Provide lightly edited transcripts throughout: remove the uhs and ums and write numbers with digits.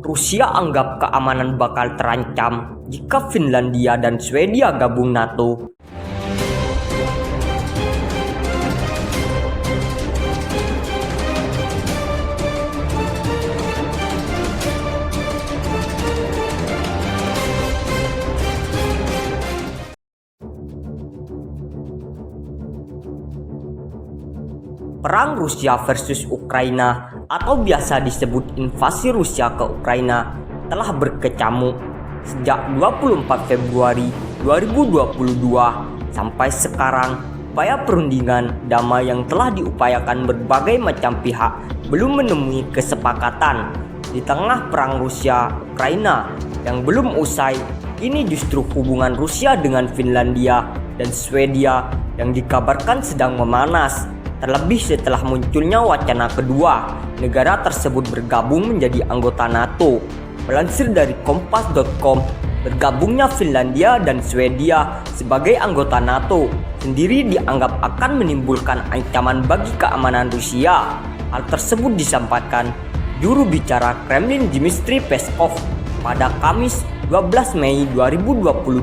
Rusia anggap keamanan bakal terancam jika Finlandia dan Swedia gabung NATO. Perang Rusia versus Ukraina atau biasa disebut invasi Rusia ke Ukraina telah berkecamuk sejak 24 Februari 2022 sampai sekarang. Upaya perundingan damai yang telah diupayakan berbagai macam pihak belum menemui kesepakatan. Di tengah perang Rusia-Ukraina yang belum usai, kini justru hubungan Rusia dengan Finlandia dan Swedia yang dikabarkan sedang memanas. Terlebih setelah munculnya wacana kedua negara tersebut bergabung menjadi anggota NATO. Melansir dari Kompas.com, bergabungnya Finlandia dan Swedia sebagai anggota NATO sendiri dianggap akan menimbulkan ancaman bagi keamanan Rusia. Hal tersebut disampaikan juru bicara Kremlin Dmitry Peskov pada Kamis 12 Mei 2022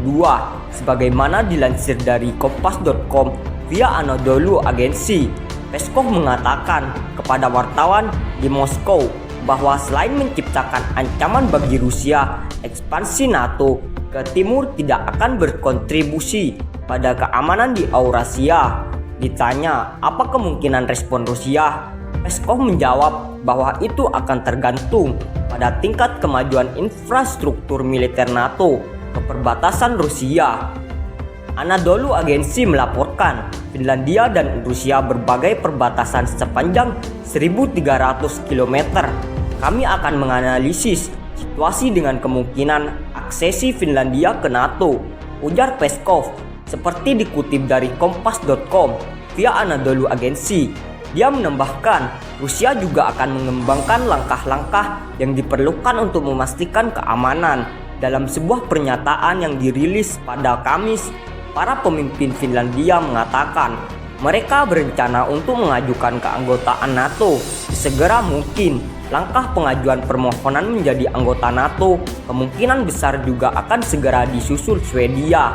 sebagaimana dilansir dari Kompas.com via Anadolu Agency. Peskov mengatakan kepada wartawan di Moskow bahwa selain menciptakan ancaman bagi Rusia, ekspansi NATO ke timur tidak akan berkontribusi pada keamanan di Eurasia. Ditanya apa kemungkinan respon Rusia, Peskov menjawab bahwa itu akan tergantung pada tingkat kemajuan infrastruktur militer NATO ke perbatasan Rusia. Anadolu Agency melaporkan Finlandia dan Rusia berbagai perbatasan sepanjang 1.300 km. Kami akan menganalisis situasi dengan kemungkinan aksesi Finlandia ke NATO, ujar Peskov. Seperti dikutip dari Kompas.com via Anadolu Agency, dia menambahkan Rusia juga akan mengembangkan langkah-langkah yang diperlukan untuk memastikan keamanan. Dalam sebuah pernyataan yang dirilis pada Kamis, para pemimpin Finlandia mengatakan mereka berencana untuk mengajukan keanggotaan NATO sesegera mungkin. Langkah pengajuan permohonan menjadi anggota NATO kemungkinan besar juga akan segera disusul Swedia.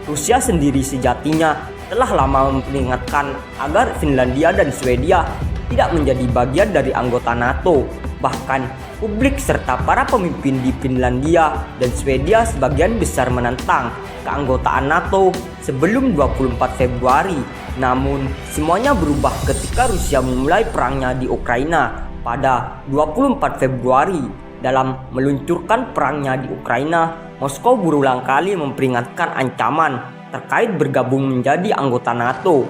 Rusia sendiri sejatinya telah lama memperingatkan agar Finlandia dan Swedia tidak menjadi bagian dari anggota NATO. Bahkan publik serta para pemimpin di Finlandia dan Swedia sebagian besar menentang keanggotaan NATO sebelum 24 Februari. Namun semuanya berubah ketika Rusia memulai perangnya di Ukraina pada 24 Februari. Dalam meluncurkan perangnya di Ukraina, Moskow berulang kali memperingatkan ancaman terkait bergabung menjadi anggota NATO.